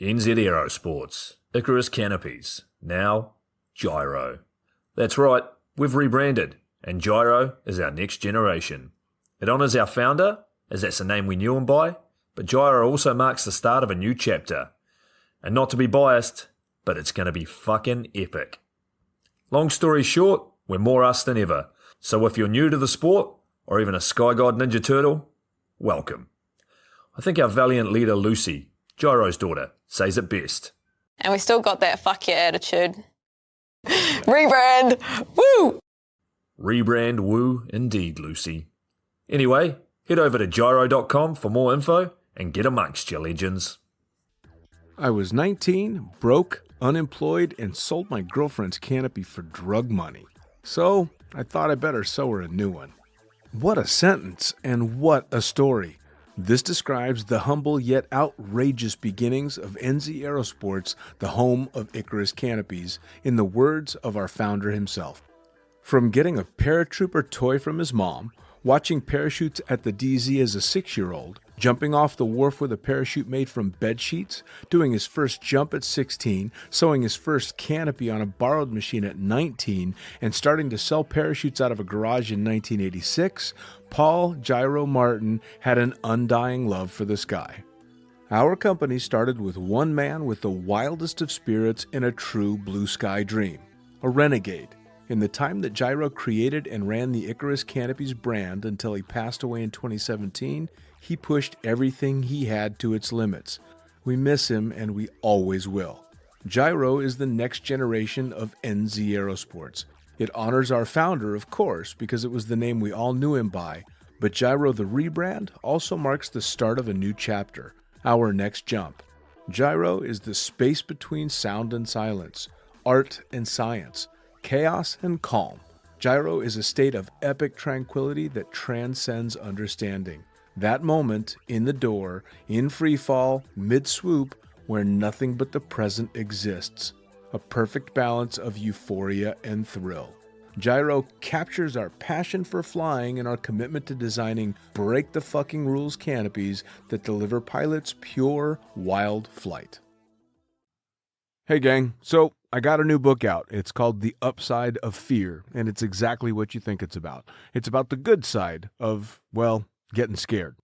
NZ Aerosports, Icarus Canopies, now Gyro. That's right, we've rebranded, and Gyro is our next generation. It honours our founder, as that's the name we knew him by, but Gyro also marks the start of a new chapter. And not to be biased, but it's going to be fucking epic. Long story short, we're more us than ever, so if you're new to the sport, or even a Sky God Ninja Turtle, welcome. I think our valiant leader Lucy, Gyro's daughter, says it best. And we still got that fuck yeah attitude. Rebrand! Woo! Rebrand woo indeed, Lucy. Anyway, head over to gyro.com for more info and get amongst you legends. I was 19, broke, unemployed, and sold my girlfriend's canopy for drug money. So I thought I better sew her a new one. What a sentence, and what a story. This describes the humble yet outrageous beginnings of NZ Aerosports, the home of Icarus Canopies, in the words of our founder himself. From getting a paratrooper toy from his mom, watching parachutes at the DZ as a 6-year-old, jumping off the wharf with a parachute made from bed sheets, doing his first jump at 16, sewing his first canopy on a borrowed machine at 19, and starting to sell parachutes out of a garage in 1986, Paul Gyro Martin had an undying love for the sky. Our company started with one man with the wildest of spirits and a true blue sky dream, a renegade. In the time that Gyro created and ran the Icarus Canopies brand until he passed away in 2017, he pushed everything he had to its limits. We miss him, and we always will. Gyro is the next generation of NZ Aerosports. It honors our founder, of course, because it was the name we all knew him by, but Gyro the rebrand also marks the start of a new chapter, our next jump. Gyro is the space between sound and silence, art and science, chaos and calm. Gyro is a state of epic tranquility that transcends understanding. That moment, in the door, in free fall, mid-swoop, where nothing but the present exists. A perfect balance of euphoria and thrill. Gyro captures our passion for flying and our commitment to designing break-the-fucking-rules canopies that deliver pilots pure, wild flight. Hey gang, so I got a new book out. It's called The Upside of Fear, and it's exactly what you think it's about. It's about the good side of, well, getting scared.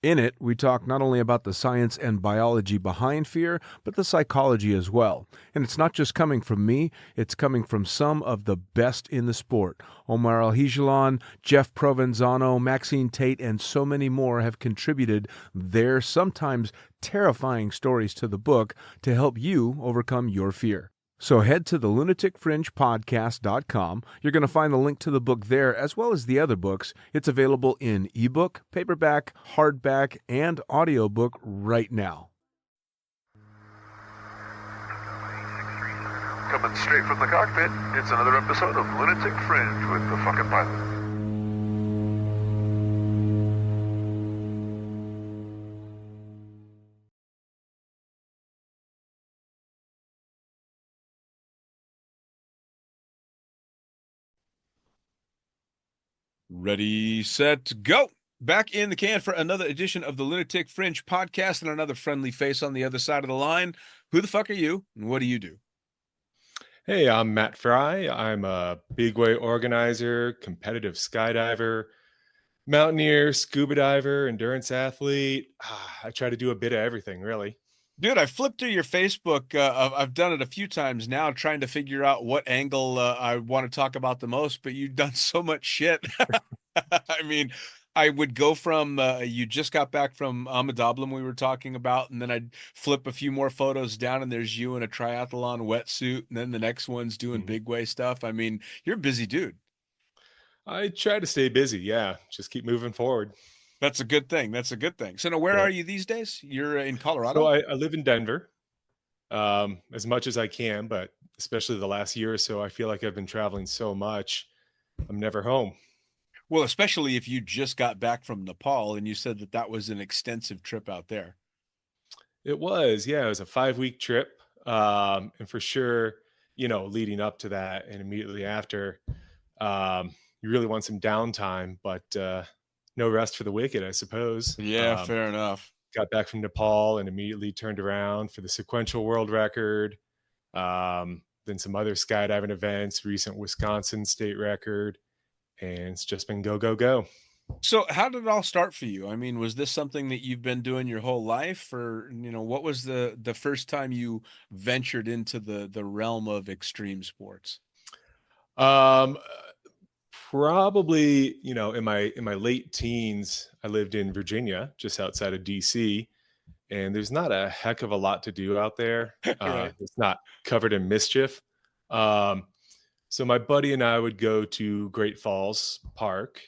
In it, we talk not only about the science and biology behind fear, but the psychology as well. And it's not just coming from me, it's coming from some of the best in the sport. Omar Alhigelan, Jeff Provenzano, Maxine Tate, and so many more have contributed their sometimes terrifying stories to the book to help you overcome your fear. So head to the lunaticfringepodcast.com. You're going to find the link to the book there, as well as the other books. It's available in ebook, paperback, hardback, and audiobook right now. Coming straight from the cockpit, it's another episode of Lunatic Fringe with the fucking pilot. Ready, set, go! Back in the can for another edition of the Lunatic Fringe podcast and another friendly face on the other side of the line. Who the fuck are you, and what do you do? Hey, I'm Matt Fry. I'm a big way organizer, competitive skydiver, mountaineer, scuba diver, endurance athlete. I try to do a bit of everything, really. Dude, I flipped through your Facebook. I've done it a few times now, trying to figure out what angle I want to talk about the most, but you've done so much shit. I mean, I would go from, you just got back from Amadablam we were talking about, and then I'd flip a few more photos down, and there's you in a triathlon wetsuit, and then the next one's doing big way stuff. I mean, you're a busy dude. I try to stay busy, yeah. Just keep moving forward. That's a good thing. That's a good thing. So now, where are you these days? You're in Colorado? So I live in Denver, as much as I can, but especially the last year or so, I feel like I've been traveling so much, I'm never home. Well, especially if you just got back from Nepal and you said that that was an extensive trip out there. It was, yeah, it was a 5-week trip. And for sure, leading up to that and immediately after, you really want some downtime, but no rest for the wicked, I suppose. Yeah, fair enough. got back from Nepal and immediately turned around for the sequential world record. Then some other skydiving events, recent Wisconsin state record, and it's just been go, go, go. So how did it all start for you? I mean, was this something that you've been doing your whole life, or what was the first time you ventured into the realm of extreme sports? Um, Probably, in my late teens, I lived in Virginia, just outside of DC, and there's not a heck of a lot to do out there. Right. It's not covered in mischief. Um, so my buddy and I would go to Great Falls Park,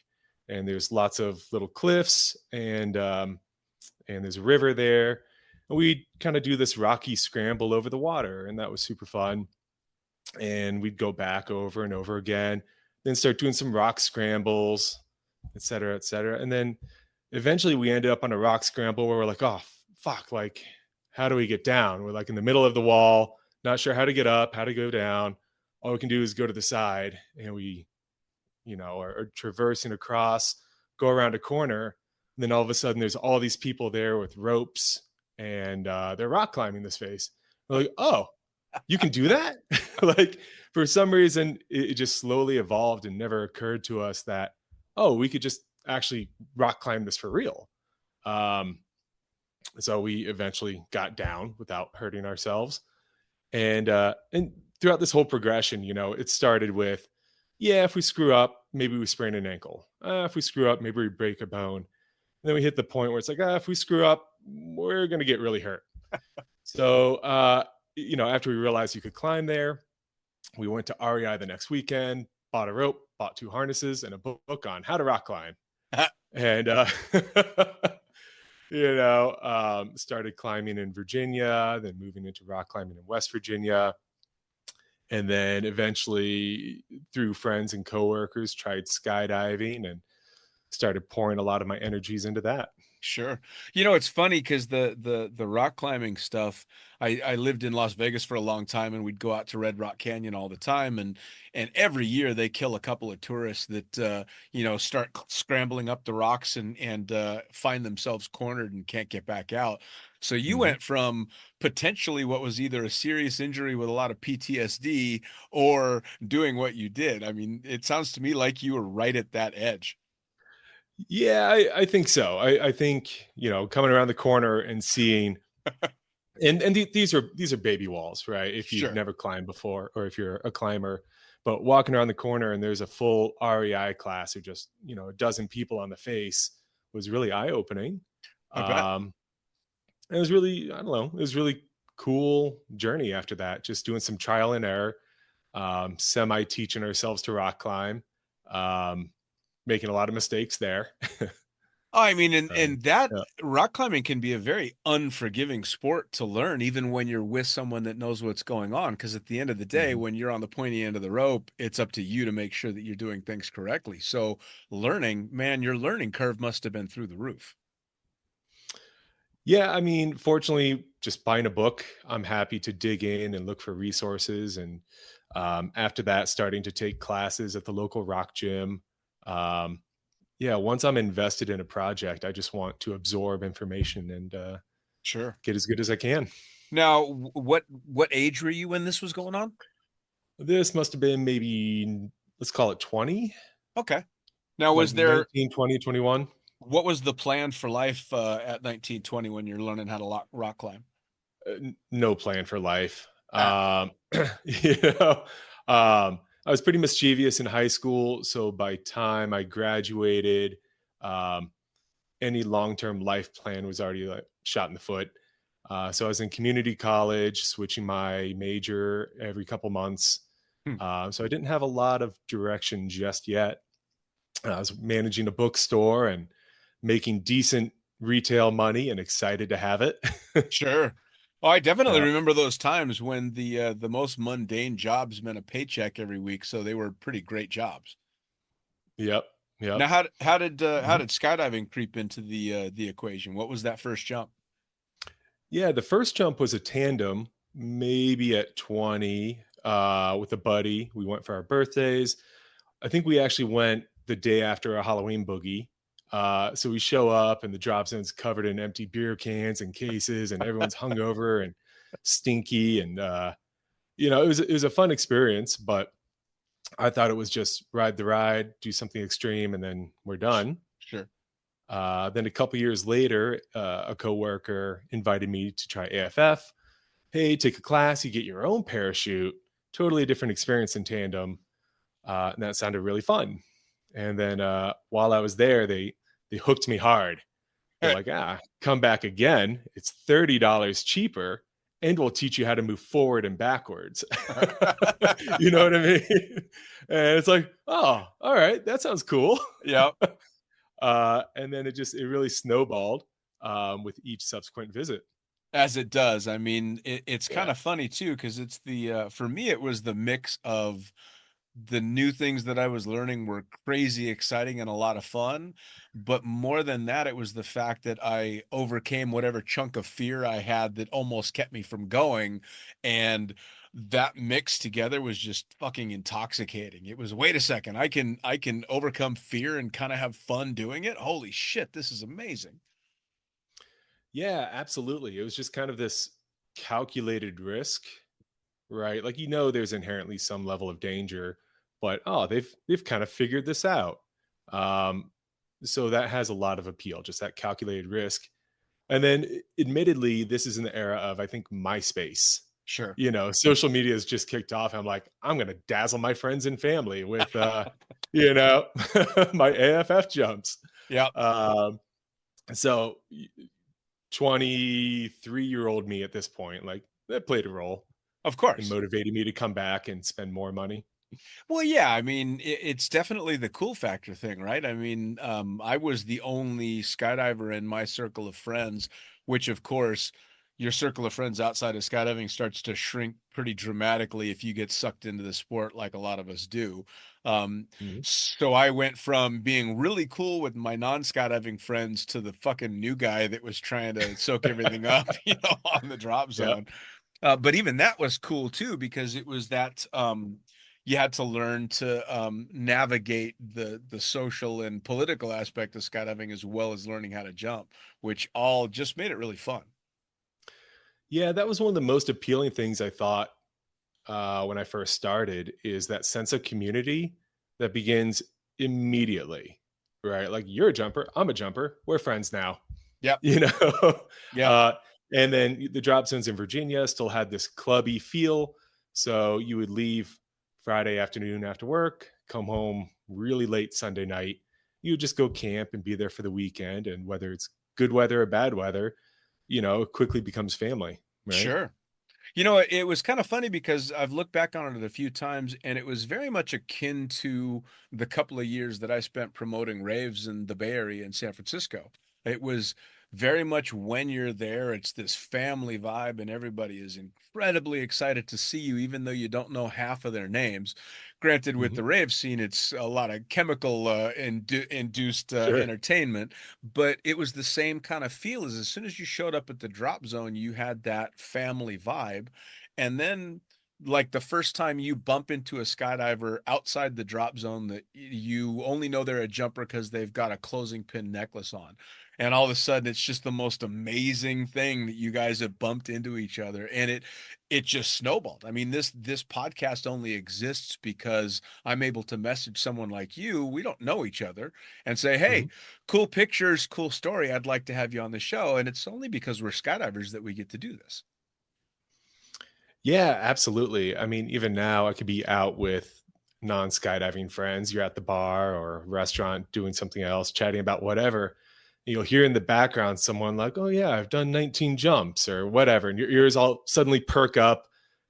and there's lots of little cliffs, and there's a river there, and we'd kind of do this rocky scramble over the water, and that was super fun. And we'd go back over and over again, then start doing some rock scrambles, et cetera, et cetera. And then eventually we ended up on a rock scramble where we're like, oh, fuck, like, how do we get down? We're like in the middle of the wall, not sure how to get up, how to go down. All we can do is go to the side, and we, are traversing across, go around a corner. And then all of a sudden there's all these people there with ropes, and they're rock climbing this face. We're like, oh, you can do that? Like, for some reason, it just slowly evolved and never occurred to us that, oh, we could just actually rock climb this for real. So we eventually got down without hurting ourselves. And throughout this whole progression, it started with, yeah, if we screw up, maybe we sprain an ankle. If we screw up, maybe we break a bone. And then we hit the point where it's like, if we screw up, we're going to get really hurt. So, after we realized you could climb there, we went to REI the next weekend, bought a rope, bought 2 harnesses, and a book on how to rock climb. And, started climbing in Virginia, then moving into rock climbing in West Virginia. And then eventually, through friends and coworkers, tried skydiving and started pouring a lot of my energies into that. Sure. It's funny because the rock climbing stuff, I lived in Las Vegas for a long time, and we'd go out to Red Rock Canyon all the time, and every year they kill a couple of tourists that start scrambling up the rocks and find themselves cornered and can't get back out. So you went from potentially what was either a serious injury with a lot of PTSD or doing what you did. I mean, it sounds to me like you were right at that edge. Yeah, I think so. I think, coming around the corner and seeing, these are baby walls, right? If you've Sure. never climbed before, or if you're a climber, but walking around the corner and there's a full REI class of just, a dozen people on the face was really eye opening. I bet. It was really, I don't know, it was really cool journey after that, just doing some trial and error, semi teaching ourselves to rock climb, making a lot of mistakes there. I mean, and that Yeah. rock climbing can be a very unforgiving sport to learn, even when you're with someone that knows what's going on. Because at the end of the day, Mhm. when you're on the pointy end of the rope, it's up to you to make sure that you're doing things correctly. So learning, man, your learning curve must have been through the roof. Yeah, I mean, fortunately, just buying a book, I'm happy to dig in and look for resources. And after that, starting to take classes at the local rock gym. Um, yeah, once I'm invested in a project, I just want to absorb information and Sure. get as good as I can. Now, what age were you when this was going on? This must have been maybe, let's call it 20, Okay. Now, like was there 19, 20, 21. what was the plan for life at 19, 20 when you're learning how to rock climb? No plan for life. Ah, You know, I was pretty mischievous in high school. So by time I graduated, um, any long-term life plan was already like shot in the foot. So I was in community college, switching my major every couple months. hmm, So I didn't have a lot of direction just yet. I was managing a bookstore and making decent retail money and excited to have it. sure. Oh, I definitely Yeah. remember those times when the most mundane jobs meant a paycheck every week, so they were pretty great jobs. Yep. Yep. Now, how Mhm. did skydiving creep into the equation? What was that first jump? Yeah, the first jump was a tandem, maybe at 20, with a buddy. We went for our birthdays. I think we actually went the day after a Halloween boogie. So we show up and the drop zone's covered in empty beer cans and cases, and everyone's hungover and stinky. And it was a fun experience, but I thought it was just ride the ride, do something extreme, and then we're done. Sure. Then a couple years later, a coworker invited me to try AFF. Hey, take a class, you get your own parachute. Totally different experience in tandem, and that sounded really fun. And then while I was there, they hooked me hard. They're like, come back again. It's $30 cheaper, and we'll teach you how to move forward and backwards. You know what I mean? And it's like, oh, all right, that sounds cool. Yep. And then it really snowballed with each subsequent visit. As it does. I mean, it's kind Yeah. of funny too, because it's for me, it was the mix of the new things that I was learning were crazy exciting and a lot of fun. But more than that, it was the fact that I overcame whatever chunk of fear I had that almost kept me from going. And that mix together was just fucking intoxicating. It was, wait a second, I can overcome fear and kind of have fun doing it. Holy shit, this is amazing. Yeah, absolutely. It was just kind of this calculated risk, right? Like there's inherently some level of danger, but they've kind of figured this out. Um, so that has a lot of appeal, just that calculated risk. And then admittedly, this is in the era of, I think, MySpace. Sure. Social media has just kicked off. I'm like, I'm gonna dazzle my friends and family with you know, my AFF jumps. Yeah. So 23-year-old me at this point, like, that played a role Of in course. motivating me to come back and spend more money. Well, yeah, I mean, it's definitely the cool factor thing, right? I mean, I was the only skydiver in my circle of friends, which, of course, your circle of friends outside of skydiving starts to shrink pretty dramatically if you get sucked into the sport like a lot of us do. Mhm. So I went from being really cool with my non-skydiving friends to the fucking new guy that was trying to soak everything up, on the drop Yep. zone. But even that was cool too, because it was that you had to learn to navigate the social and political aspect of skydiving as well as learning how to jump, which all just made it really fun. Yeah, that was one of the most appealing things I thought when I first started, is that sense of community that begins immediately, right? Like, you're a jumper, I'm a jumper, we're friends now, Yep. you know? Yep. uh, and then the drop zones in Virginia still had this clubby feel. So you would leave Friday afternoon after work, come home really late Sunday night. You would just go camp and be there for the weekend. And whether it's good weather or bad weather, it quickly becomes family, right? Sure. It was kind of funny because I've looked back on it a few times, and it was very much akin to the couple of years that I spent promoting raves in the Bay Area in San Francisco. It was very much when you're there, it's this family vibe, and everybody is incredibly excited to see you, even though you don't know half of their names. Granted, with Mhm. the rave scene, it's a lot of chemical induced Sure. entertainment, but it was the same kind of feel as soon as you showed up at the drop zone, you had that family vibe. And then, like, the first time you bump into a skydiver outside the drop zone that you only know they're a jumper because they've got a closing pin necklace on. And all of a sudden, it's just the most amazing thing that you guys have bumped into each other. And it just snowballed. I mean, this podcast only exists because I'm able to message someone like you. We don't know each other, and say, "Hey, Mhm. cool pictures, cool story. I'd like to have you on the show." And it's only because we're skydivers that we get to do this. Yeah, absolutely. I mean, even now, I could be out with non skydiving friends. You're at the bar or restaurant doing something else, chatting about whatever. You'll hear in the background someone like, "Oh, yeah, I've done 19 jumps," or whatever. And your ears all suddenly perk up,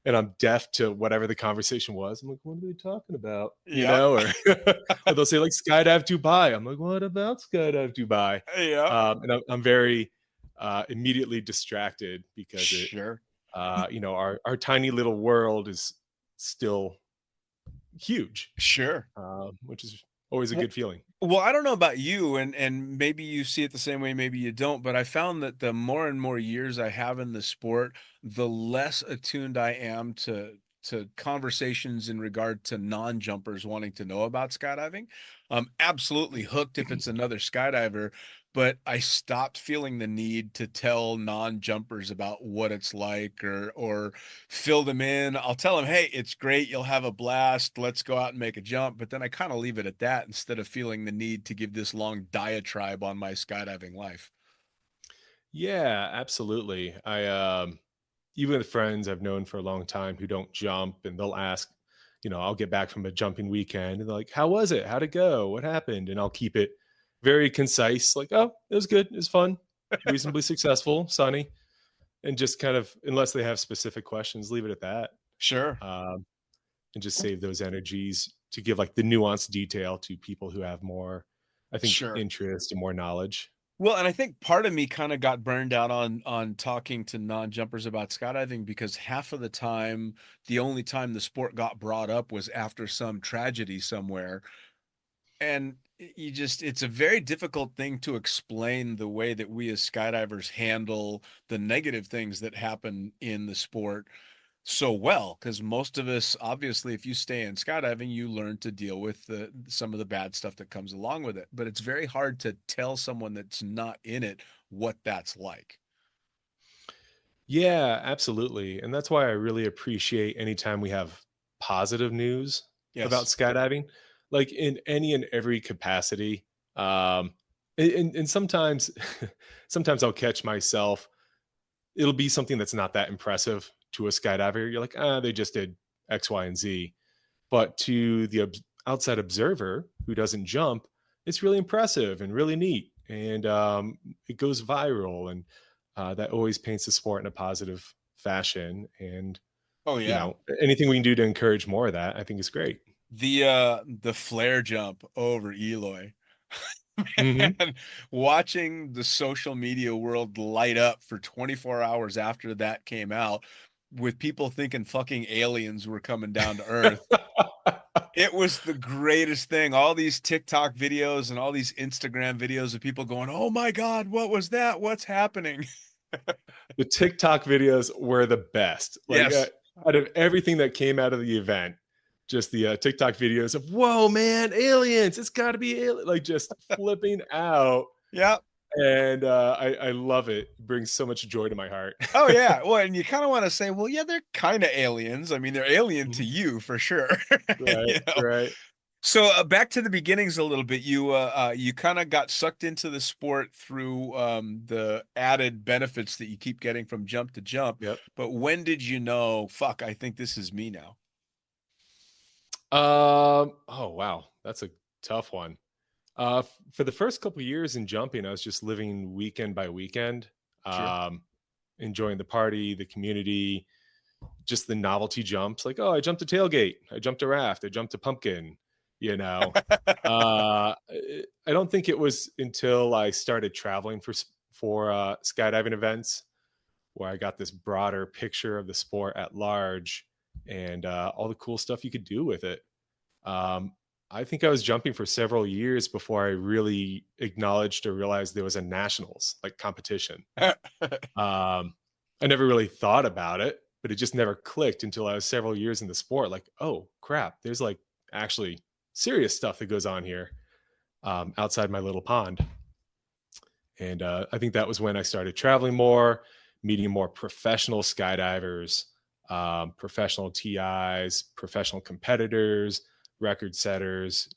and I'm deaf to whatever the conversation was. I'm like, "What are they talking about?" Yep. Or, or they'll say, like, "Skydive Dubai." I'm like, "What about Skydive Dubai?" Yep. And I'm very immediately distracted because Sure. our tiny little world is still huge, Sure. which is always a Well, good feeling. well, I don't know about you, and maybe you see it the same way, maybe you don't, but I found that the more and more years I have in the sport, the less attuned I am to conversations in regard to non-jumpers wanting to know about skydiving. I'm absolutely hooked if it's another skydiver, but I stopped feeling the need to tell non-jumpers about what it's like or fill them in. I'll tell them, "Hey, it's great. You'll have a blast. Let's go out and make a jump." But then I kind of leave it at that instead of feeling the need to give this long diatribe on my skydiving life. Yeah, absolutely. Even with friends I've known for a long time who don't jump, and they'll ask, I'll get back from a jumping weekend and they're like, "How was it? How'd it go? What happened?" And I'll keep it very concise, like, "Oh, it was good. It was fun, reasonably successful, sunny." And just kind of, unless they have specific questions, leave it at that. Sure. Um, and just save those energies to give like the nuanced detail to people who have more, I think, Sure. interest and more knowledge. Well, and I think part of me kind of got burned out on talking to non-jumpers about skydiving because half of the time, the only time the sport got brought up was after some tragedy somewhere. And you just, it's a very difficult thing to explain the way that we as skydivers handle the negative things that happen in the sport so well, because most of us, obviously, if you stay in skydiving, you learn to deal with some of the bad stuff that comes along with it. But it's very hard to tell someone that's not in it what that's like. Yeah, absolutely. And that's why I really appreciate anytime we have positive news about Yes. skydiving, like in any and every capacity. Um, and sometimes, sometimes I'll catch myself. It'll be something that's not that impressive to a skydiver. You're like, they just did X, Y, and Z. But to the outside observer who doesn't jump, it's really impressive and really neat. And it goes viral. And that always paints the sport in a positive fashion. And, Oh yeah. anything we can do to encourage more of that, I think is great. The flare jump over Eloy. Hmm. Man, watching the social media world light up for 24 hours after that came out with people thinking fucking aliens were coming down to Earth. It was the greatest thing. All these TikTok videos and all these Instagram videos of people going, "Oh my God, what was that? What's happening?" The TikTok videos were the best. Like, Yes. out of everything that came out of the event, just the TikTok videos of "Whoa, man, aliens! It's got to be like just flipping out, Yeah. and I love it. It brings so much joy to my heart. Oh yeah. Well, and you kind of want to say, well, yeah, they're kind of aliens. I mean, they're alien to Mhm. you for sure. Right, You know? right. So back to the beginnings a little bit. You kind of got sucked into the sport through the added benefits that you keep getting from jump to jump. Yep. But when did you know, fuck, I think this is me now? Oh wow, that's a tough one. For the first couple years in jumping, I was just living weekend by weekend, Sure. um, enjoying the party, the community, just the novelty jumps. Like, oh, I jumped a tailgate, I jumped a raft, I jumped a pumpkin. You know, I don't think it was until I started traveling for skydiving events where I got this broader picture of the sport at large and all the cool stuff you could do with it. Um, I think I was jumping for several years before I really acknowledged or realized there was a nationals like competition. I never really thought about it, but it just never clicked until I was several years in the sport. Like, oh crap, there's like actually serious stuff that goes on here outside my little pond. And I think that was when I started traveling more, meeting more professional skydivers, professional TIs, professional competitors, record setters,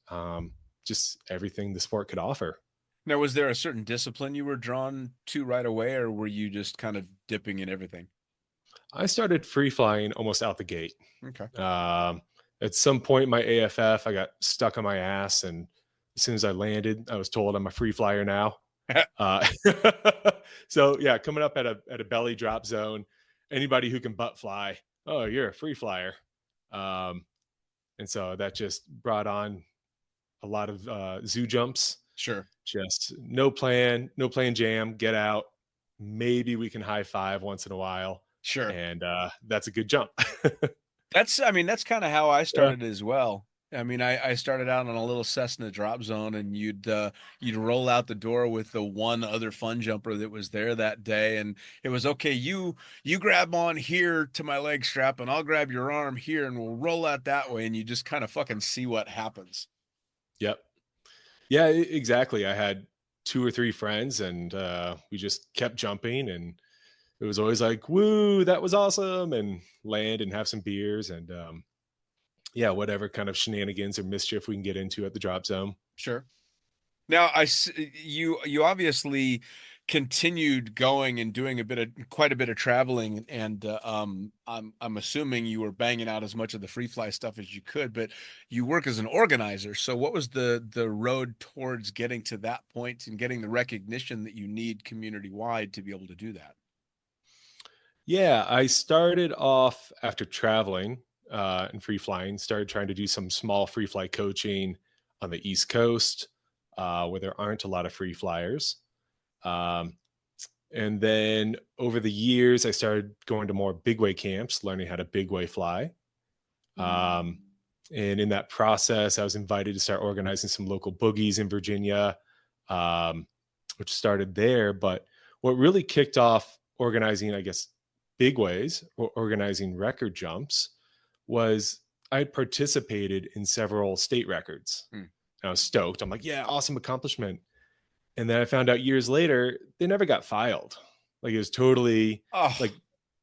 just everything the sport could offer. Now, was there a certain discipline you were drawn to right away, or were you just kind of dipping in everything? I started free flying almost out the gate. Okay. Um, at some point, in my AFF, I got stuck on my ass, and as soon as I landed, I was told I'm a free flyer now. Uh, so yeah, coming up at a belly drop zone, anybody who can butt fly, oh, you're a free flyer. Um, and so that just brought on a lot of zoo jumps. Sure. Just no plan jam, get out. Maybe we can high five once in a while, Sure. and that's a good jump. I mean, that's kind of how I Yeah. started as well. I mean, I started out on a little Cessna drop zone, and you'd roll out the door with the one other fun jumper that was there that day, and it was okay. You grab on here to my leg strap, and I'll grab your arm here, and we'll roll out that way, and you just kind of fucking see what happens. Yep. Yeah, exactly. I had two or three friends, and we just kept jumping, and it was always like, "Woo, that was awesome!" and land and have some beers, and yeah, whatever kind of shenanigans or mischief we can get into at the drop zone. Sure. Now, you obviously continued going and doing quite a bit of traveling, and I'm assuming you were banging out as much of the free fly stuff as you could, but you work as an organizer. So, what was the road towards getting to that point and getting the recognition that you need community wide to be able to do that? Yeah, I started off after traveling and free flying, started trying to do some small free fly coaching on the East Coast where there aren't a lot of free flyers. Um, and then over the years, I started going to more big way camps, learning how to big way fly. Um, and in that process, I was invited to start organizing some local boogies in Virginia, um, which started there. But what really kicked off organizing, I guess, big ways or organizing record jumps was I had participated in several state records. Hmm. And I was stoked. I'm like, yeah, awesome accomplishment. And then I found out years later, they never got filed. Like it was totally Oh, like,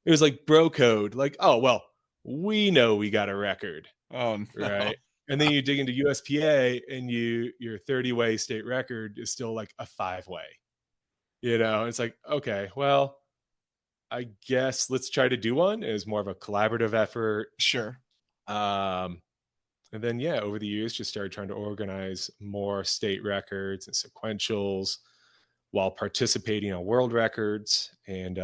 it was like bro code. Like, oh, well, we know we got a record. oh no. Right. And then you dig into USPA and your 30-way state record is still like a 5-way. It's like, okay, well, I guess let's try to do one. It was more of a collaborative effort. Sure. Um, and then, yeah, over the years, just started trying to organize more state records and sequentials while participating on world records, and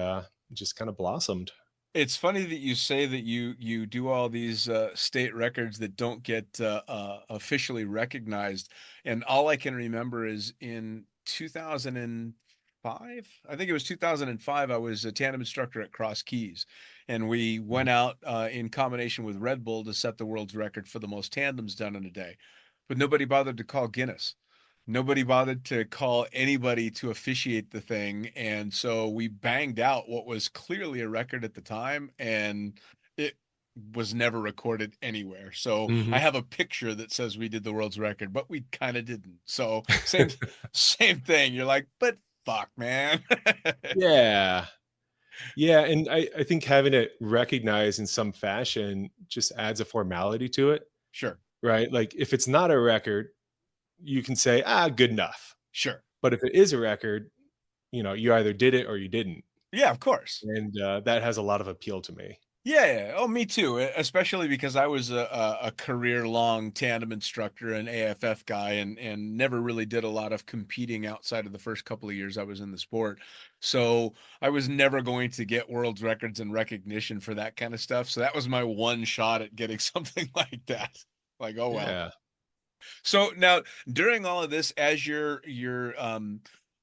just kind of blossomed. It's funny that you say that you do all these state records that don't get officially recognized, and all I can remember is in 2005. I think it was 2005. I was a tandem instructor at Cross Keys, and we went out in combination with Red Bull to set the world's record for the most tandems done in a day, but nobody bothered to call Guinness. Nobody bothered to call anybody to officiate the thing. And so we banged out what was clearly a record at the time, and it was never recorded anywhere. So I Mhm. have a picture that says we did the world's record, but we kind of didn't. So same thing. You're like, but fuck, man. Yeah. Yeah. And I think having it recognized in some fashion just adds a formality to it, Sure. right? Like if it's not a record, you can say, good enough. Sure. But if it is a record, you either did it or you didn't. Yeah, of course. And that has a lot of appeal to me. Yeah, yeah. Oh, me too. Especially because I was a career-long tandem instructor and AFF guy, and never really did a lot of competing outside of the first couple of years I was in the sport. So I was never going to get world records and recognition for that kind of stuff. So that was my one shot at getting something like that. Like, oh well. Yeah. So now, during all of this, as you're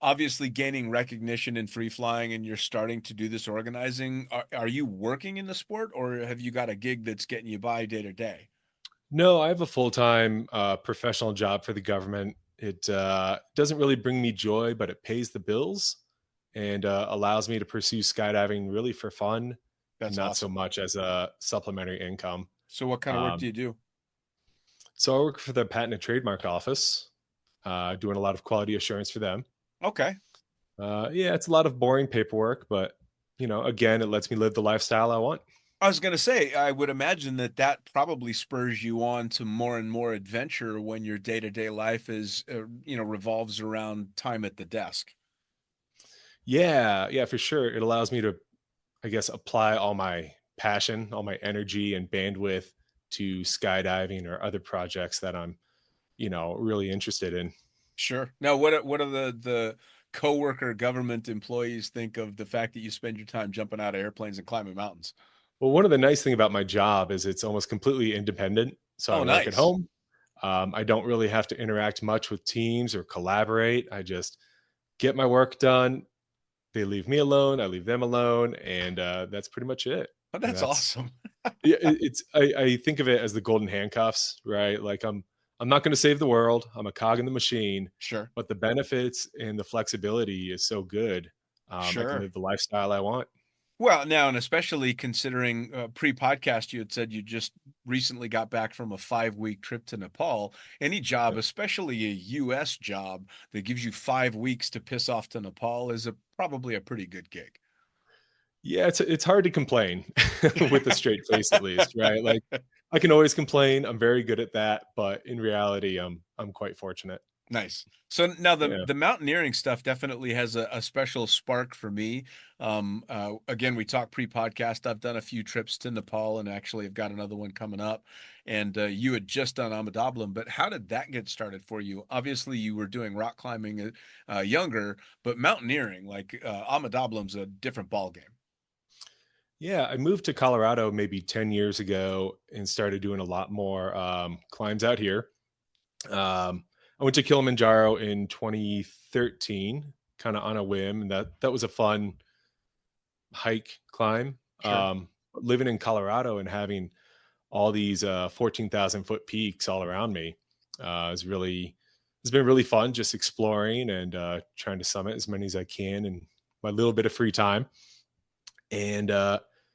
obviously gaining recognition in free flying, and you're starting to do this organizing, are you working in the sport, or have you got a gig that's getting you by day to day? No, I have a full-time professional job for the government. It doesn't really bring me joy, but it pays the bills and allows me to pursue skydiving really for fun and That's not so awesome. much as a supplementary income. So what kind of work do Um, you do? so I work for the Patent and Trademark Office, doing a lot of quality assurance for them. Okay. Yeah, it's a lot of boring paperwork, but again, it lets me live the lifestyle I want. I was going to say, I would imagine that that probably spurs you on to more and more adventure when your day-to-day life is, revolves around time at the desk. Yeah, yeah, for sure. It allows me to, I guess, apply all my passion, all my energy and bandwidth to skydiving or other projects that I'm, really interested in. Sure. Now, what are the coworker government employees think of the fact that you spend your time jumping out of airplanes and climbing mountains? Well, one of the nice thing about my job is it's almost completely independent. So I Oh, work at nice. home. I don't really have to interact much with teams or collaborate. I just get my work done. They leave me alone. I leave them alone, and that's pretty much it. Oh, And that's that's awesome. yeah, I think of it as the golden handcuffs, right? Like I'm not going to save the world. I'm a cog in the machine, Sure. but the benefits and the flexibility is so good. I can Sure. live the lifestyle I want. Well, now, and especially considering pre-podcast, you had said you just recently got back from a 5-week trip to Nepal. Any job, especially a U.S. job that gives you 5 weeks to piss off to Nepal, is probably a pretty good gig. Yeah, it's hard to complain with a straight face at least, right? Like I can always complain. I'm very good at that, but in reality, I'm quite fortunate. Nice. So now the Yeah. the mountaineering stuff definitely has a special spark for me. Again, we talked pre-podcast. I've done a few trips to Nepal, and actually have got another one coming up. And you had just done Amadablam, but how did that get started for you? Obviously, you were doing rock climbing younger, but mountaineering, like Amadablam's a different ball game. Yeah, I moved to Colorado maybe 10 years ago and started doing a lot more climbs out here. I went to Kilimanjaro in 2013, kind of on a whim, and that was a fun hike climb. Sure. Living in Colorado and having all these 14,000-foot peaks all around me is really it's been really fun just exploring and trying to summit as many as I can in my little bit of free time. And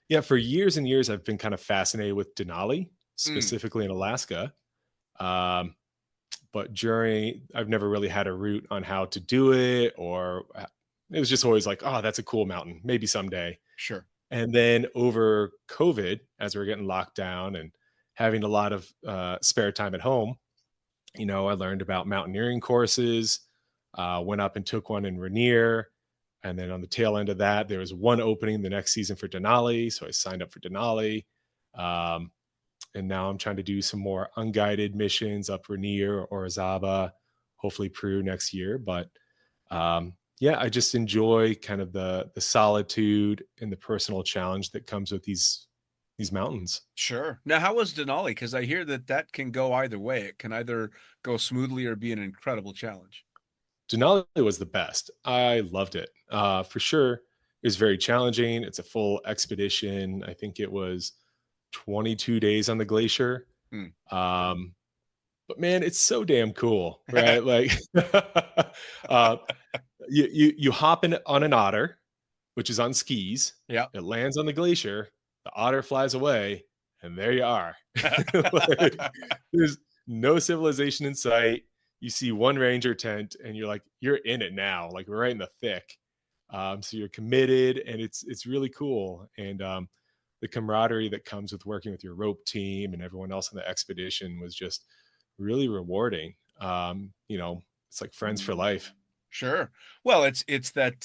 yeah, for years and years, I've been kind of fascinated with Denali, Mm, specifically in Alaska. Um, but I've never really had a route on how to do it, or it was just always like, oh, that's a cool mountain, maybe someday. sure. And then over COVID, as we are getting locked down and having a lot of spare time at home, I learned about mountaineering courses, went up and took one in Rainier. And then on the tail end of that, there was one opening the next season for Denali. So I signed up for Denali. Um, and now I'm trying to do some more unguided missions up Rainier or Azaba, hopefully Peru next year. But yeah, I just enjoy kind of the solitude and the personal challenge that comes with these mountains. Sure. Now, how was Denali? Because I hear that can go either way. It can either go smoothly or be an incredible challenge. Denali was the best. I loved it. For sure. It was very challenging. It's a full expedition. I think it was 22 days on the glacier. Hmm. Um, but man, it's so damn cool, right? Like, uh, you hop in on an otter, which is on skis. Yeah. It lands on the glacier. The otter flies away, and there you are. Like, there's no civilization in sight. You see one ranger tent, and you're like, you're in it now. Like we're right in the thick. So you're committed, and it's really cool. And the camaraderie that comes with working with your rope team and everyone else on the expedition was just really rewarding. It's like friends for life. Sure. Well, it's that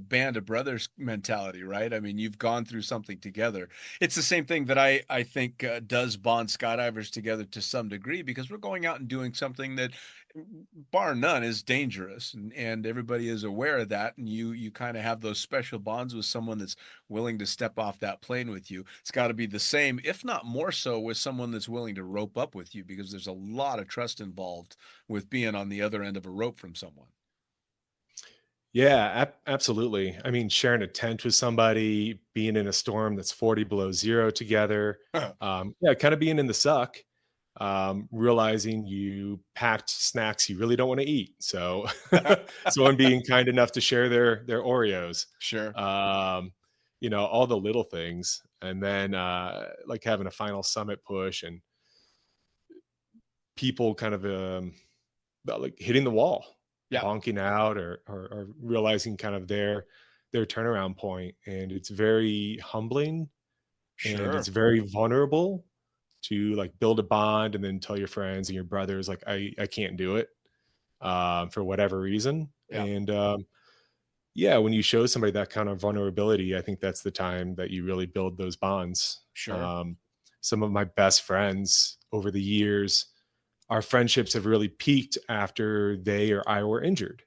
band of brothers mentality, right? I mean, you've gone through something together. It's the same thing that I think does bond skydivers together to some degree because we're going out and doing something that, bar none, is dangerous, and everybody is aware of that. And you kind of have those special bonds with someone that's willing to step off that plane with you. It's got to be the same, if not more so, with someone that's willing to rope up with you because there's a lot of trust involved with being on the other end of a rope from someone. Yeah, absolutely. I mean, sharing a tent with somebody, being in a storm that's 40 below zero together. Yeah, kind of being in the suck, realizing you packed snacks you really don't want to eat. So someone being kind enough to share their Oreos, Sure. all the little things. And then like having a final summit push and people kind of like hitting the wall, Yeah. bonking out or realizing kind of their turnaround point. And it's very humbling and Sure. it's very vulnerable to like build a bond and then tell your friends and your brothers like I can't do it for whatever reason. Yeah. And yeah, when you show somebody that kind of vulnerability, I think that's the time that you really build those bonds. Sure. Some of my best friends over the years, our friendships have really peaked after they or I were injured.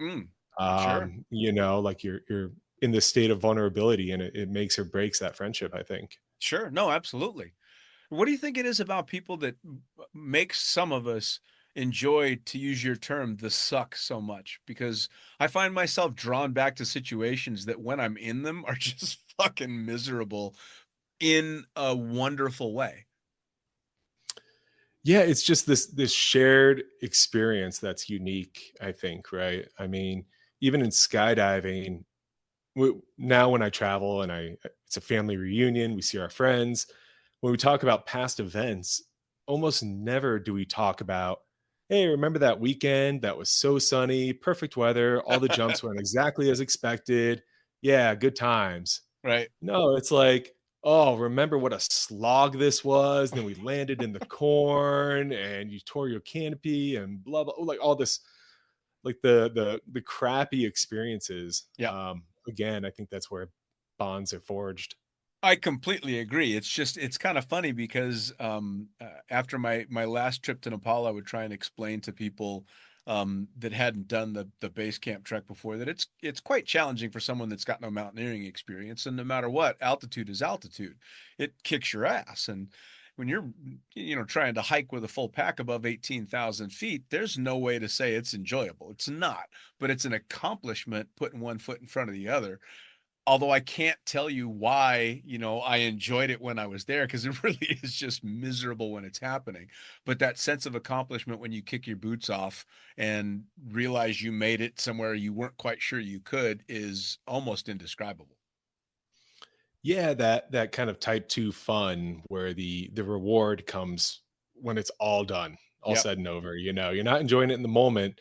Mm. Sure. Like you're in this state of vulnerability and it makes or breaks that friendship, I think. Sure. No, absolutely. What do you think it is about people that makes some of us enjoy, to use your term, the suck so much, because I find myself drawn back to situations that when I'm in them are just fucking miserable in a wonderful way. Yeah, it's just this shared experience that's unique, I think, right? I mean, even in skydiving, now when I travel and it's a family reunion, we see our friends. When we talk about past events, almost never do we talk about, hey, remember that weekend that was so sunny, perfect weather, all the jumps went exactly as expected. Yeah, good times. Right. No, it's like, oh, remember what a slog this was? Then we landed in the corn and you tore your canopy and blah blah, like all this, like the crappy experiences. Yeah. Again, I think that's where bonds are forged. I completely agree. It's just it's kind of funny because after my last trip to Nepal, I would try and explain to people that hadn't done the base camp trek before that it's quite challenging for someone that's got no mountaineering experience, and no matter what, altitude is altitude. It kicks your ass, and when you're trying to hike with a full pack above 18,000 feet, there's no way to say it's enjoyable. It's not, but it's an accomplishment putting one foot in front of the other. Although I can't tell you why, I enjoyed it when I was there, because it really is just miserable when it's happening. But that sense of accomplishment when you kick your boots off and realize you made it somewhere you weren't quite sure you could is almost indescribable. Yeah, that kind of type 2 fun where the reward comes when it's all done, all Yep, said and over. You're not enjoying it in the moment,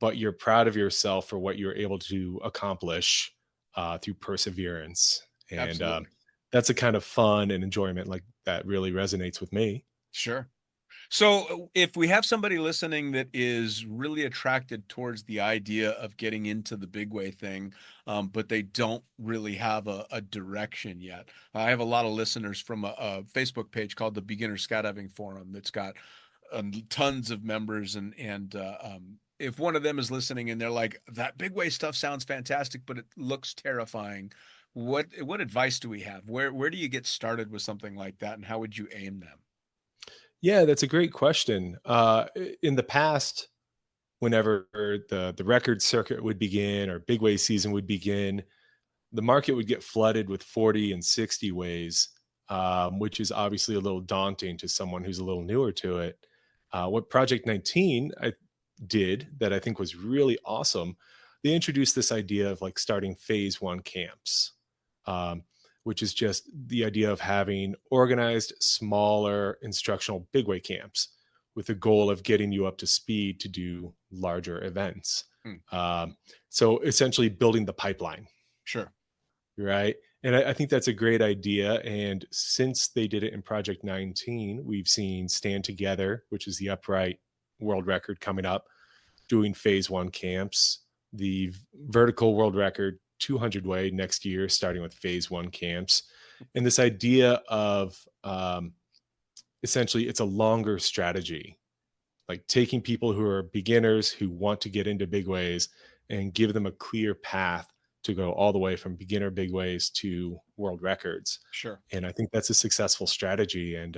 but you're proud of yourself for what you're able to accomplish through perseverance. And absolutely. that's a kind of fun and enjoyment like that really resonates with me. Sure. So, if we have somebody listening that is really attracted towards the idea of getting into the big way thing, but they don't really have a direction yet, I have a lot of listeners from a Facebook page called the Beginner Skydiving Forum that's got tons of members, and if one of them is listening and they're like, "That big way stuff sounds fantastic, but it looks terrifying," what advice do we have? Where do you get started with something like that, and how would you aim them? Yeah, that's a great question. In the past, whenever the record circuit would begin or big wave season would begin, the market would get flooded with 40 and 60 ways, which is obviously a little daunting to someone who's a little newer to it. What Project 19 did that I think was really awesome, they introduced this idea of like starting phase one camps, um, which is just the idea of having organized, smaller instructional big way camps with the goal of getting you up to speed to do larger events. Hmm, So essentially building the pipeline, sure. right? And I think that's a great idea. And since they did it in Project 19, we've seen Stand Together, which is the upright world record coming up, doing phase one camps, the vertical world record 200 way next year, starting with phase one camps. And this idea of essentially it's a longer strategy, like taking people who are beginners who want to get into big ways and give them a clear path to go all the way from beginner big ways to world records. Sure. And I think that's a successful strategy. And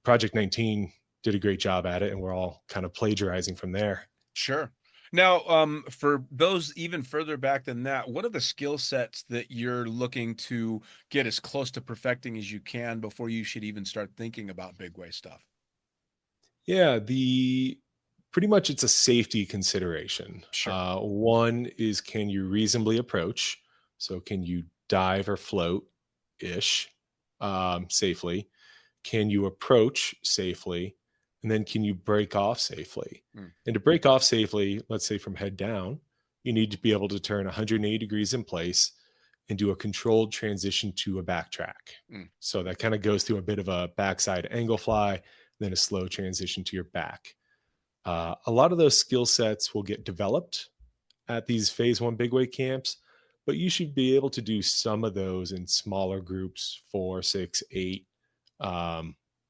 Project 19 did a great job at it, and we're all kind of plagiarizing from there. Sure. Now, for those even further back than that, what are the skill sets that you're looking to get as close to perfecting as you can before you should even start thinking about big way stuff? Yeah, the pretty much it's a safety consideration. Sure. One is, can you reasonably approach? So can you dive or float ish safely? Can you approach safely? And then can you break off safely? Mm, And to break off safely, let's say from head down, you need to be able to turn 180 degrees in place and do a controlled transition to a backtrack. mm. So that kind of goes through a bit of a backside angle fly, then a slow transition to your back. A lot of those skill sets will get developed at these phase one big wave camps, but you should be able to do some of those in smaller groups, 4, 6, 8,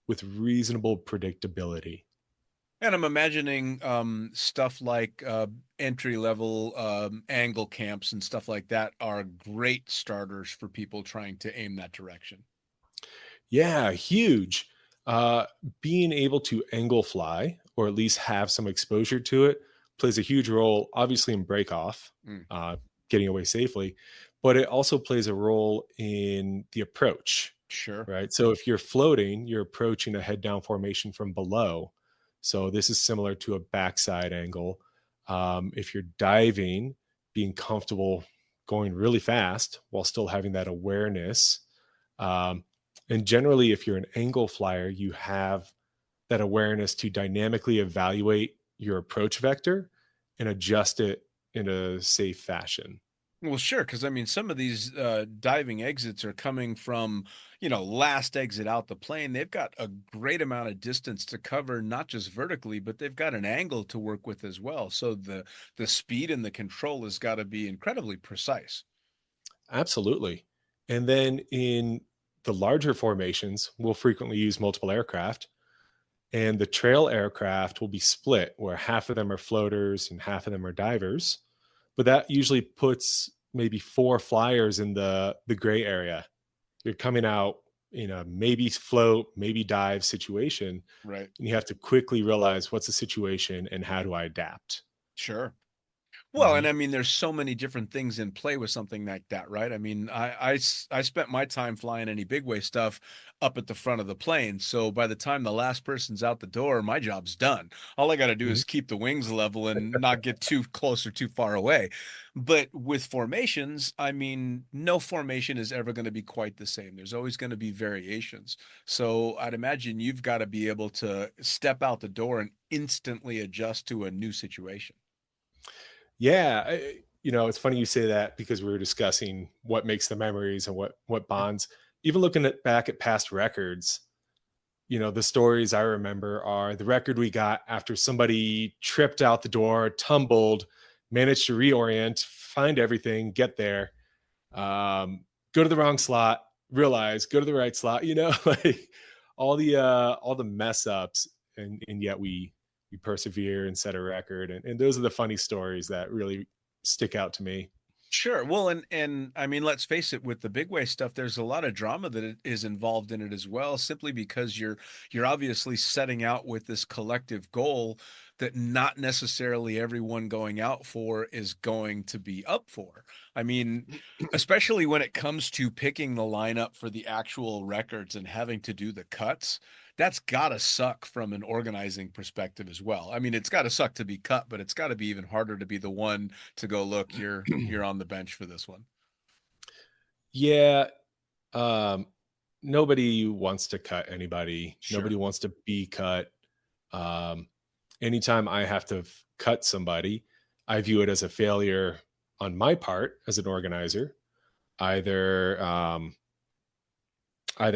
with reasonable predictability. And I'm imagining stuff like entry level angle camps and stuff like that are great starters for people trying to aim that direction. Yeah, huge. Uh, Being able to angle fly or at least have some exposure to it, plays a huge role, obviously in break off, Mm. getting away safely, but it also plays a role in the approach, Sure. right? So if you're floating, you're approaching a head down formation from below. So this is similar to a backside angle. If you're diving, being comfortable going really fast while still having that awareness. Um, and generally, if you're an angle flyer, you have that awareness to dynamically evaluate your approach vector and adjust it in a safe fashion. Well, sure, because I mean, some of these diving exits are coming from, last exit out the plane. They've got a great amount of distance to cover, not just vertically, but they've got an angle to work with as well. So the speed and the control has got to be incredibly precise. Absolutely. And then in the larger formations, we'll frequently use multiple aircraft, and the trail aircraft will be split where half of them are floaters and half of them are divers. But that usually puts maybe 4 flyers in the gray area. You're coming out in a maybe float, maybe dive situation, Right. and you have to quickly realize what's the situation and how do I adapt. Sure. Well, and Mhm. I mean, there's so many different things in play with something like that, right? I mean, I spent my time flying any big way stuff up at the front of the plane. So by the time the last person's out the door, my job's done. All I got to do Mhm. is keep the wings level and not get too close or too far away. But with formations, I mean, no formation is ever going to be quite the same. There's always going to be variations. So I'd imagine you've got to be able to step out the door and instantly adjust to a new situation. Yeah, it's funny you say that because we were discussing what makes the memories and what bonds. Even looking at back at past records, the stories I remember are the record we got after somebody tripped out the door, tumbled, managed to reorient, find everything, get there, go to the wrong slot, realize, go to the right slot, like all the mess ups, and yet we persevere and set a record. And those are the funny stories that really stick out to me. Sure. Well, and I mean, let's face it, with the big way stuff, there's a lot of drama that is involved in it as well, simply because you're obviously setting out with this collective goal that not necessarily everyone going out for is going to be up for. I mean, especially when it comes to picking the lineup for the actual records and having to do the cuts, that's gotta suck from an organizing perspective as well. I mean, it's gotta suck to be cut, but it's gotta be even harder to be the one to go, look, you're on the bench for this one. Yeah. um Nobody wants to cut anybody, nobody Sure. wants to be cut. um Anytime I have to cut somebody, I view it as a failure on my part as an organizer. Either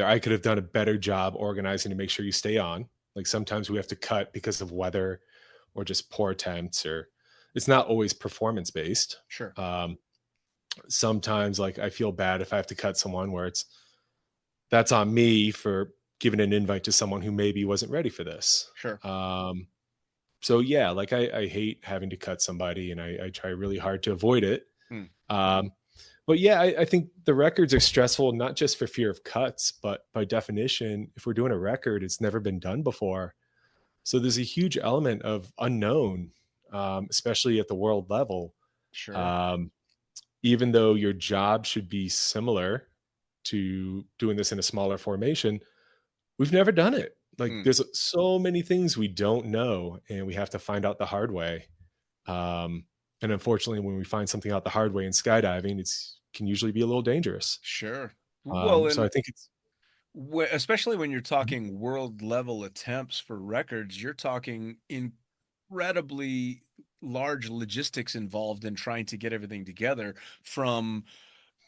I could have done a better job organizing to make sure you stay on. Like sometimes we have to cut because of weather or just poor attempts, or it's not always performance based. Sure. Um, Sometimes like I feel bad if I have to cut someone where that's on me for giving an invite to someone who maybe wasn't ready for this. Sure. So yeah, like I hate having to cut somebody, and I try really hard to avoid it. Hmm. Um, but yeah, I think the records are stressful, not just for fear of cuts, but by definition, if we're doing a record, it's never been done before. So there's a huge element of unknown, especially at the world level. Sure. Um, Even though your job should be similar to doing this in a smaller formation, we've never done it. Like Hmm. there's so many things we don't know, and we have to find out the hard way. Um, and unfortunately, when we find something out the hard way in skydiving, it's can usually be a little dangerous. Sure. Well, So I and think it's especially when you're talking world level attempts for records, you're talking incredibly large logistics involved in trying to get everything together, from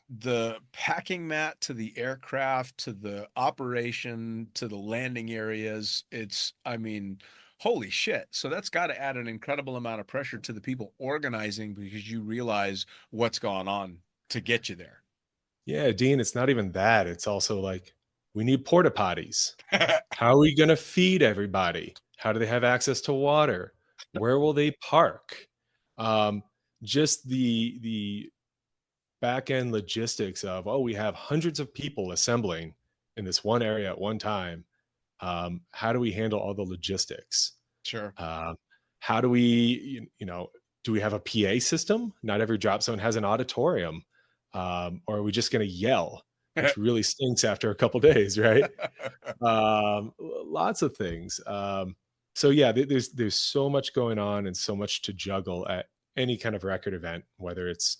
the packing mat to the aircraft to the operation to the landing areas. I mean, holy shit. So that's got to add an incredible amount of pressure to the people organizing, because you realize what's going on to get you there. yeah, Dean. It's not even that. It's also like we need porta potties. How are we going to feed everybody? How do they have access to water? Where will they park? Um, just the back end logistics of, oh, we have hundreds of people assembling in this one area at one time. How do we handle all the logistics? Sure. How do we, do we have a PA system? Not every drop zone has an auditorium. Or are we just going to yell, which really stinks after a couple days, right? Lots of things. So yeah, there's so much going on and so much to juggle at any kind of record event, whether it's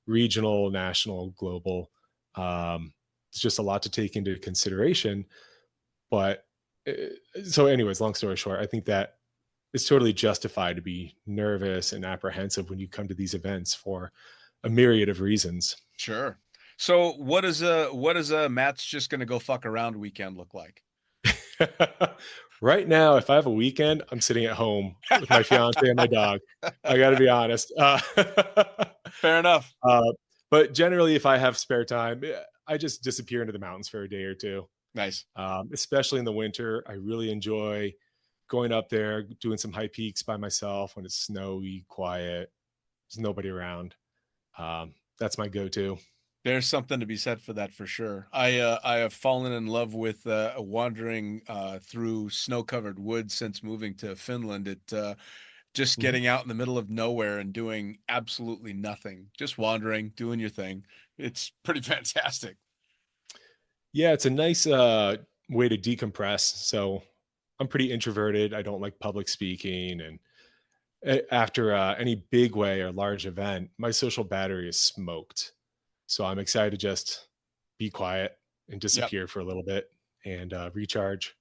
regional, national, global. It's just a lot to take into consideration. But so, anyways, long story short, I think that it's totally justified to be nervous and apprehensive when you come to these events for a myriad of reasons. Sure. So what is a Matt's just gonna go fuck around weekend look like? Right now, if I have a weekend, I'm sitting at home with my fiance and my dog. I got to be honest. Fair enough. But generally, if I have spare time, I just disappear into the mountains for a day or two. Nice. Especially in the winter, I really enjoy going up there, doing some high peaks by myself when it's snowy, quiet, there's nobody around. That's my go-to. There's something to be said for that for sure. I have fallen in love with wandering through snow-covered woods since moving to Finland. Just Mhm. getting out in the middle of nowhere and doing absolutely nothing, just wandering, doing your thing. It's pretty fantastic. Yeah, it's a nice way to decompress. So I'm pretty introverted. I don't like public speaking, and after any big way or large event, my social battery is smoked. So I'm excited to just be quiet and Yep. disappear for a little bit and recharge.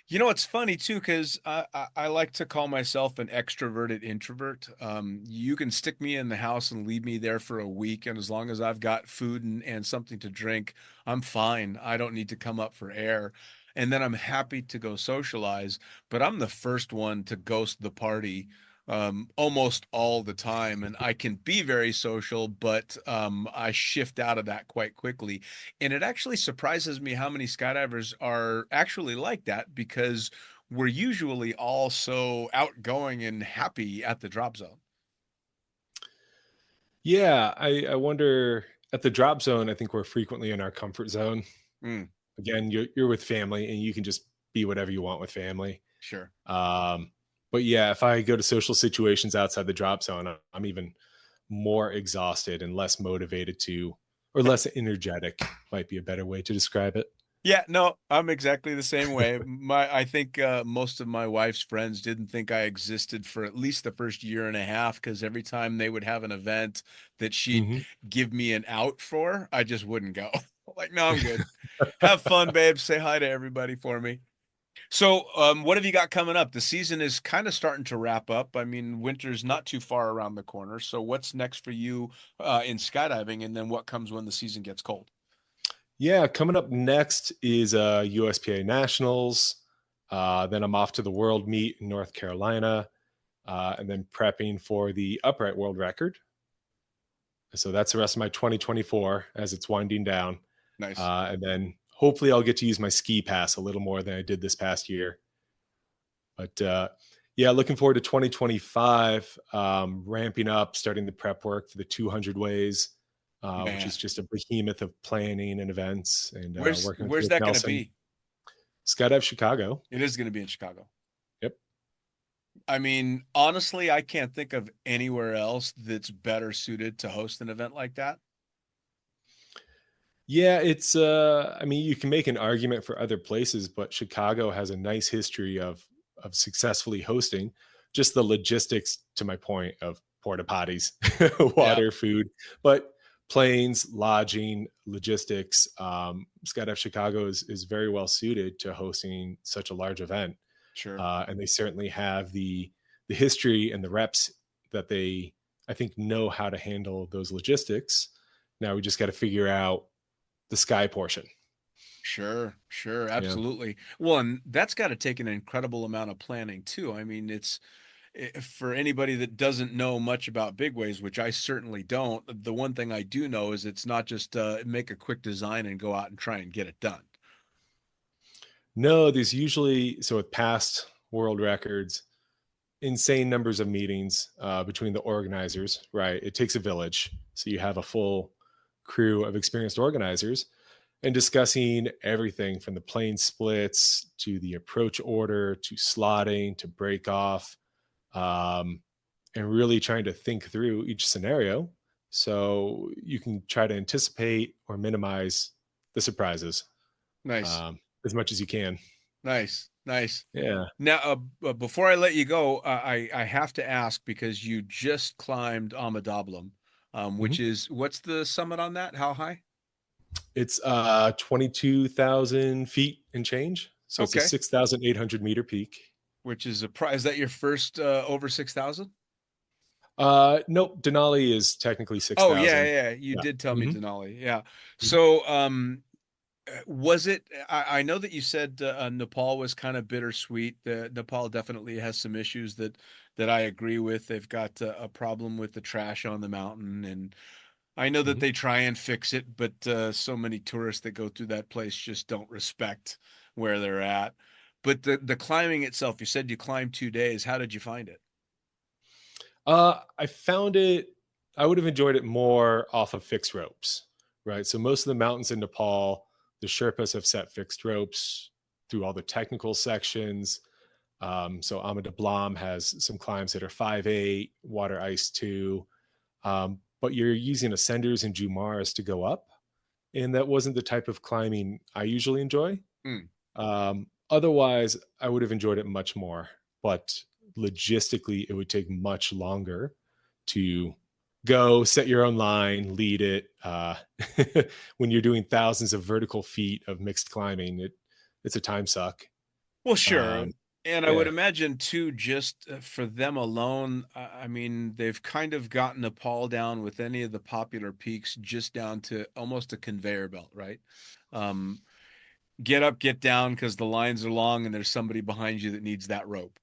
You know, it's funny too, because I like to call myself an extroverted introvert. You can stick me in the house and leave me there for a week, and as long as I've got food and something to drink, I'm fine. I don't need to come up for air. And then I'm happy to go socialize, but I'm the first one to ghost the party almost all the time. And I can be very social, but I shift out of that quite quickly. And it actually surprises me how many skydivers are actually like that because we're usually all so outgoing and happy at the drop zone. Yeah, I wonder at the drop zone, I think we're frequently in our comfort zone. Mm, Again, you're with family and you can just be whatever you want with family. sure. Um, but yeah, if I go to social situations outside the drop zone, I'm even more exhausted and less motivated to, or less energetic, might be a better way to describe it. Yeah, no, I'm exactly the same way. I think most of my wife's friends didn't think I existed for at least the first year and a half because every time they would have an event that she'd Mhm. give me an out for, I just wouldn't go. Like, no, I'm good. Have fun, babe. Say hi to everybody for me. So, what have you got coming up? The season is kind of starting to wrap up. I mean, winter's not too far around the corner. So, what's next for you in skydiving, and then what comes when the season gets cold? Yeah, coming up next is USPA Nationals. Then I'm off to the World Meet in North Carolina, and then prepping for the upright world record. So that's the rest of my 2024 as it's winding down. Nice. And then hopefully I'll get to use my ski pass a little more than I did this past year. But yeah, looking forward to 2025, ramping up, starting the prep work for the 200 ways, which Man, is just a behemoth of planning and events and where's working with where's Rick that going to Nelson. be? Skydive Chicago. It is going to be in Chicago. Yep. I mean, honestly, I can't think of anywhere else that's better suited to host an event like that. Yeah, it's I mean, you can make an argument for other places, but Chicago has a nice history of successfully hosting. Just the logistics, to my point, of porta potties, Yeah, water, food, but planes, lodging, logistics. Skydive Chicago is very well suited to hosting such a large event, sure. and they certainly have the history and the reps that they, I think, know how to handle those logistics. Now we just got to figure out the sky portion. Sure, sure, Yeah. absolutely. Well, and that's got to take an incredible amount of planning too. I mean, for anybody that doesn't know much about big waves, which I certainly don't, the one thing I do know is it's not just make a quick design and go out and try and get it done. No, there's usually, so with past world records, insane numbers of meetings between the organizers, right? It takes a village. So you have a full crew of experienced organizers. and discussing everything from the plane splits to the approach order to slotting to break off, um, and really trying to think through each scenario so you can try to anticipate or minimize the surprises Nice. as much as you can. Nice. Nice. Yeah. Now, before I let you go, I have to ask because you just climbed Amadablam, which Mhm. is what's the summit on that? How high? It's 22,000 feet and change. So it's a Okay, 6,800 meter peak. which is a prize. Is that your first over 6,000? Nope. Denali is technically Oh yeah, 6,000. yeah. You Yeah. did tell me Mhm. Denali. Yeah. Mhm. So, was it? I know that you said Nepal was kind of bittersweet. Nepal definitely has some issues that I agree with. They've got a problem with the trash on the mountain, and I know that Mhm. they try and fix it, but so many tourists that go through that place just don't respect where they're at. But the climbing itself, you said you climbed 2 days. How did you find it? I found it, I would have enjoyed it more off of fixed ropes, right? So most of the mountains in Nepal, the Sherpas have set fixed ropes through all the technical sections. So Amida Blam has some climbs that are 5'8", water ice 2. But you're using ascenders and Jumars to go up. And that wasn't the type of climbing I usually enjoy. Hmm. Otherwise, I would have enjoyed it much more. But logistically, it would take much longer to go set your own line, lead it. When you're doing thousands of vertical feet of mixed climbing, it's a time suck. Well, sure. Um, And I would yeah. imagine too, just for them alone, I mean, they've kind of gotten Nepal down with any of the popular peaks just down to almost a conveyor belt, right? Um, get up, get down because the lines are long and there's somebody behind you that needs that rope.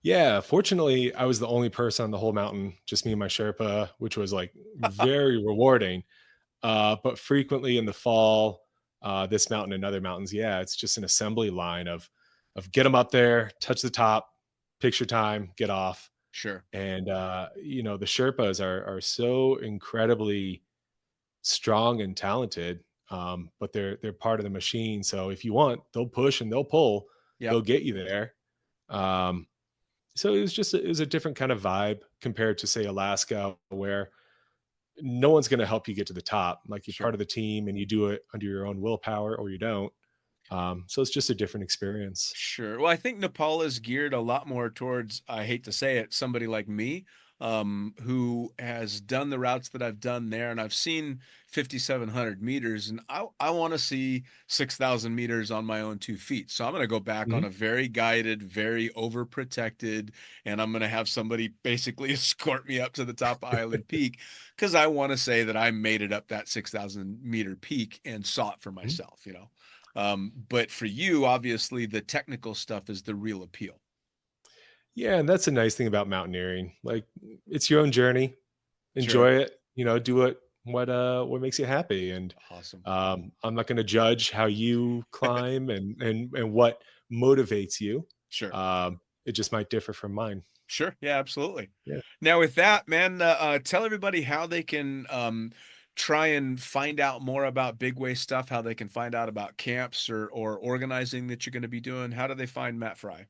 Yeah, fortunately, I was the only person on the whole mountain, just me and my Sherpa, which was like very rewarding. But frequently in the fall, this mountain and other mountains, yeah, it's just an assembly line of get them up there, touch the top, picture time, get off. Sure. And the Sherpas are so incredibly strong and talented, but they're part of the machine. So if you want, they'll push and they'll pull, Yep. they'll get you there. Um, so it was a different kind of vibe compared to say Alaska, where no one's going to help you get to the top. Like, you're Sure. part of the team and you do it under your own willpower or you don't. So it's just a different experience. Sure. Well, I think Nepal is geared a lot more towards, I hate to say it, somebody like me, who has done the routes that I've done there, and I've seen 5,700 meters, and I want to see 6,000 meters on my own 2 feet. So I'm going to go back on Mhm. a very guided, very overprotected, and I'm going to have somebody basically escort me up to the top of Island Peak because I want to say that I made it up that 6,000 meter peak and saw it for Mhm. myself, you know. But for you, obviously, the technical stuff is the real appeal. Yeah, and that's a nice thing about mountaineering. Like, it's your own journey. Sure. Enjoy it. Do it what makes you happy. And Awesome. I'm not going to judge how you climb and what motivates you. Sure. It just might differ from mine. Sure. Yeah, absolutely. Yeah. Now, with that, man, tell everybody how they can try and find out more about Big Way stuff, how they can find out about camps or organizing that you're going to be doing. How do they find Matt Fry?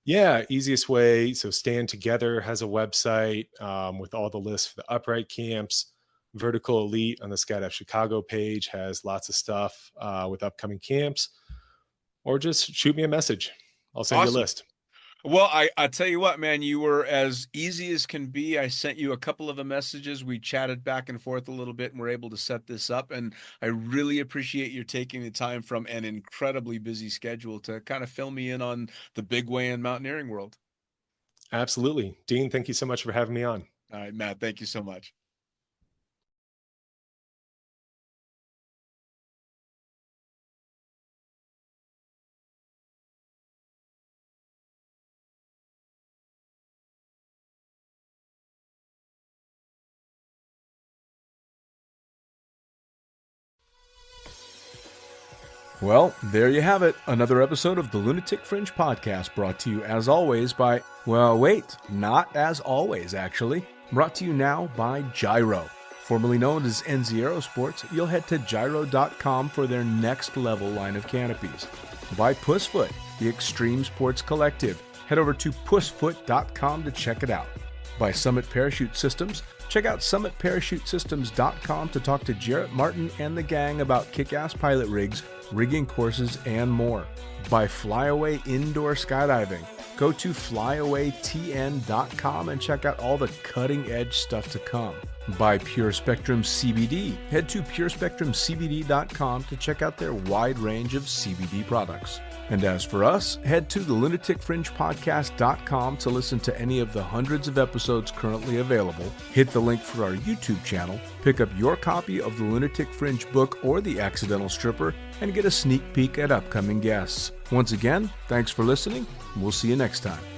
Yeah, easiest way. So Stand Together has a website with all the lists for the upright camps. Vertical Elite on the Skydive Chicago page has lots of stuff with upcoming camps. Or just shoot me a message. I'll send you a Awesome. list. Well, I tell you what, man, you were as easy as can be. I sent you a couple of the messages. We chatted back and forth a little bit and we're able to set this up. And I really appreciate you taking the time from an incredibly busy schedule to kind of fill me in on the Big Way and mountaineering world. Absolutely. Dean, thank you so much for having me on. All right, Matt, thank you so much. Well, there you have it. Another episode of the Lunatic Fringe podcast, brought to you as always by, well, wait, not as always, actually. Brought to you now by Gyro. Formerly known as NZ Aerosports, you'll head to gyro.com for their next level line of canopies. By Pussfoot, the Extreme Sports Collective. Head over to pussfoot.com to check it out. By Summit Parachute Systems, check out summitparachutesystems.com to talk to Jarrett Martin and the gang about kick-ass pilot rigs, rigging courses, and more. By Flyaway Indoor Skydiving, go to flyawaytn.com and check out all the cutting-edge stuff to come. By Pure Spectrum CBD, head to purespectrumcbd.com to check out their wide range of CBD products. And as for us, head to the lunaticfringepodcast.com to listen to any of the hundreds of episodes currently available, hit the link for our YouTube channel, pick up your copy of the Lunatic Fringe book or The Accidental Stripper, and get a sneak peek at upcoming guests. Once again, thanks for listening. We'll see you next time.